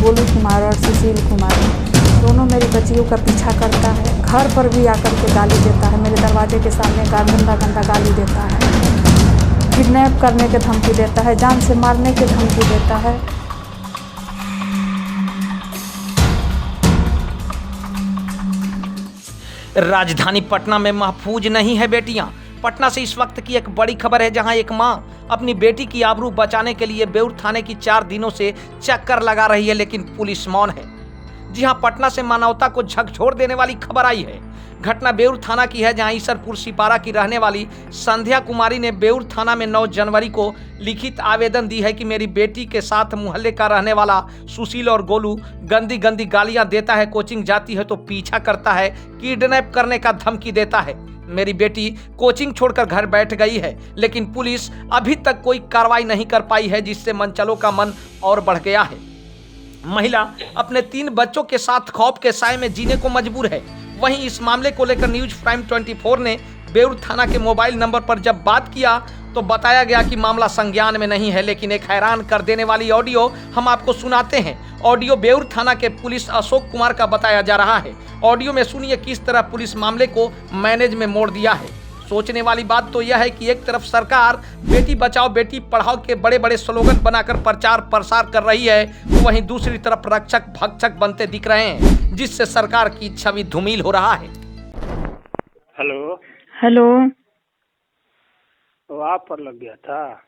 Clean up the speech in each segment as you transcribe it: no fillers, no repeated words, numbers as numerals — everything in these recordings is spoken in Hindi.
गोलू कुमार और सुशील कुमार दोनों मेरी बच्चियों का पीछा करता है। घर पर भी आकर के गाली देता है, मेरे दरवाजे के सामने गंदा गंदा गाली देता है, किडनैप करने की धमकी देता है, जान से मारने की धमकी देता है। राजधानी पटना में महफूज नहीं है बेटियां। पटना से इस वक्त की एक बड़ी खबर है, जहां एक मां अपनी बेटी की आबरू बचाने के लिए बेउर थाने की 4 दिनों से चक्कर लगा रही है, लेकिन पुलिस मौन है। जी हां, पटना से मानवता को झकझोर देने वाली खबर आई है। घटना बेउर थाना की है, जहां ईसरपुर सिपारा की रहने वाली संध्या कुमारी ने बेउर थाना में 9 जनवरी को लिखित आवेदन दी है कि मेरी बेटी के साथ मोहल्ले का रहने वाला सुशील और गोलू गंदी गंदी गालियां देता है, कोचिंग जाती है तो पीछा करता है, किडनैप करने का धमकी देता है। मेरी बेटी कोचिंग छोड़कर घर बैठ गई है, लेकिन पुलिस अभी तक कोई कार्रवाई नहीं कर पाई है, जिससे मनचलों का मन और बढ़ गया है। महिला अपने 3 बच्चों के साथ खौफ के साए में जीने को मजबूर है। वहीं इस मामले को लेकर न्यूज प्राइम 24 ने बेउर थाना के मोबाइल नंबर पर जब बात किया तो बताया गया कि मामला संज्ञान में नहीं है, लेकिन एक हैरान कर देने वाली ऑडियो हम आपको सुनाते हैं। ऑडियो बेउर थाना के पुलिस अशोक कुमार का बताया जा रहा है। ऑडियो में सुनिए किस तरह पुलिस मामले को मैनेज में मोड़ दिया है। सोचने वाली बात तो यह है कि एक तरफ सरकार बेटी बचाओ बेटी पढ़ाओ के बड़े बड़े स्लोगन बनाकर प्रचार प्रसार कर रही है, वहीं दूसरी तरफ रक्षक भक्षक बनते दिख रहे हैं, जिससे सरकार की छवि धूमिल हो रहा है। हेलो हेलो, तो आप पर लग गया था।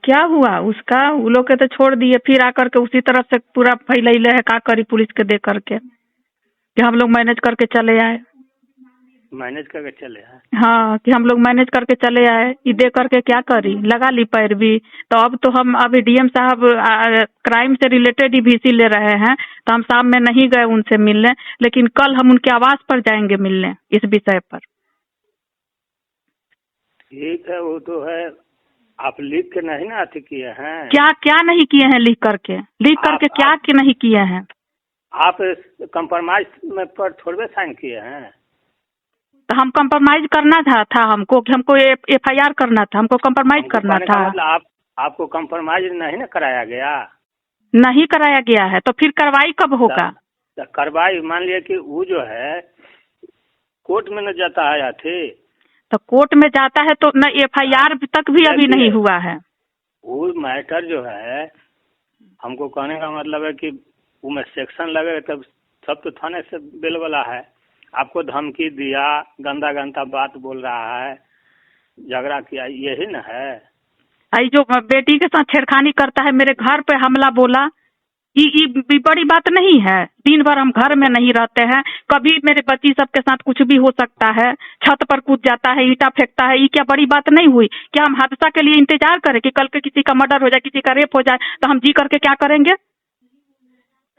क्या हुआ उसका? वो लोग के तो छोड़ दिए, फिर आकर के उसी तरफ से पूरा फैलैले है। का करी पुलिस के दे करके कि हम लोग मैनेज करके चले आए। मैनेज करके चले हैं? हाँ, कि हम लोग मैनेज करके चले आए। ये दे करके क्या करी, लगा ली पैरवी। तो अब तो हम अभी डीएम साहब क्राइम से रिलेटेड ही VC ले रहे हैं, तो हम शाम में नहीं गए उनसे मिलने, लेकिन कल हम उनके आवास पर जाएंगे मिलने इस विषय पर। ठीक है, वो तो है। आप लिख के नहीं ना अथी किए हैं? क्या क्या नहीं किए हैं? लिख करके क्या के नहीं किए हैं? आप कंप्रोमाइज में पर थोड़े साइन किए हैं। तो हम कंप्रोमाइज करना था हमको कि हमको FIR करना था, हमको कंप्रोमाइज करना था। मतलब आपको कंप्रोमाइज नहीं ना कराया गया? नहीं कराया गया है, तो फिर कार्रवाई कब होगा? तो कार्रवाई मान लिया कि वो जो है कोर्ट में न जाता है या थे, तो कोर्ट में जाता है तो न FIR तक भी अभी नहीं हुआ है। वो मैटर जो है, हमको कहने का मतलब है कि वो में सेक्शन लगेगा तब सब तो थाने से बिल वाला है। आपको धमकी दिया, गंदा गंदा बात बोल रहा है, झगड़ा किया, यही न है। आई जो बेटी के साथ छेड़खानी करता है, मेरे घर पे हमला बोला, ये बड़ी बात नहीं है। दिन भर हम घर में नहीं रहते हैं, कभी मेरे बच्ची सबके साथ कुछ भी हो सकता है। छत पर कूद जाता है, ईंटा फेंकता है, ये क्या बड़ी बात नहीं हुई? क्या हम हादसा के लिए इंतजार करें कि कल के किसी का मर्डर हो जाए, किसी का रेप हो जाए, तो हम जी करके क्या करेंगे?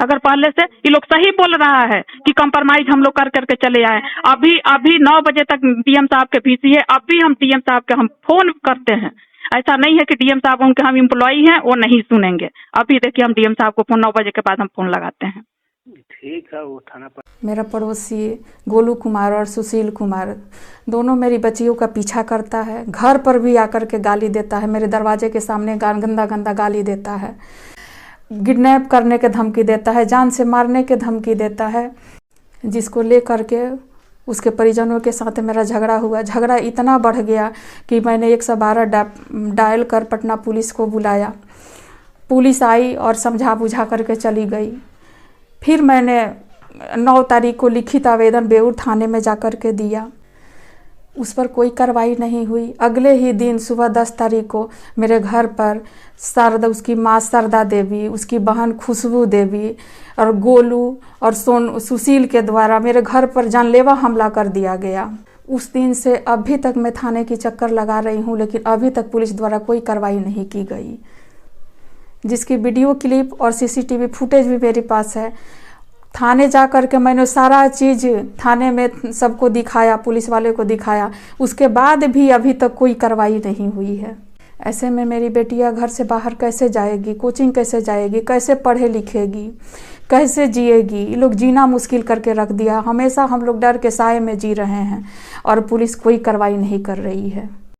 अगर पहले से ये लोग सही बोल रहा है कि कंप्रोमाइज हम लोग कर करके चले आए। अभी 9 बजे तक डीएम साहब के VC है, अभी हम डीएम साहब के हम फोन करते हैं। ऐसा नहीं है कि डीएम साहब उनके हम एम्प्लॉई हैं, वो नहीं सुनेंगे। अभी देखिए हम डीएम साहब को फोन 9 बजे के बाद हम फोन लगाते हैं। ठीक है, वो थाना पर। मेरा पड़ोसी गोलू कुमार और सुशील कुमार दोनों मेरी बच्चियों का पीछा करता है। घर पर भी आकर के गाली देता है, मेरे दरवाजे के सामने गंदा गंदा गाली देता है, किडनैप करने के धमकी देता है, जान से मारने के धमकी देता है, जिसको लेकर के उसके परिजनों के साथ मेरा झगड़ा हुआ। झगड़ा इतना बढ़ गया कि मैंने 112 डायल कर पटना पुलिस को बुलाया। पुलिस आई और समझा बुझा करके चली गई। फिर मैंने 9 तारीख को लिखित आवेदन बेउर थाने में जा कर के दिया, उस पर कोई कार्रवाई नहीं हुई। अगले ही दिन सुबह 10 तारीख को मेरे घर पर उसकी माँ शारदा देवी, उसकी बहन खुशबू देवी और गोलू और सुशील के द्वारा मेरे घर पर जानलेवा हमला कर दिया गया। उस दिन से अभी तक मैं थाने की चक्कर लगा रही हूँ, लेकिन अभी तक पुलिस द्वारा कोई कार्रवाई नहीं की गई, जिसकी वीडियो क्लिप और CCTV फुटेज भी मेरे पास है। थाने जा कर के मैंने सारा चीज़ थाने में सबको दिखाया, पुलिस वाले को दिखाया, उसके बाद भी अभी तक कोई कार्रवाई नहीं हुई है। ऐसे में मेरी बेटियां घर से बाहर कैसे जाएगी, कोचिंग कैसे जाएगी, कैसे पढ़े लिखेगी, कैसे जिएगी? ये लोग जीना मुश्किल करके रख दिया। हमेशा हम लोग डर के साए में जी रहे हैं और पुलिस कोई कार्रवाई नहीं कर रही है।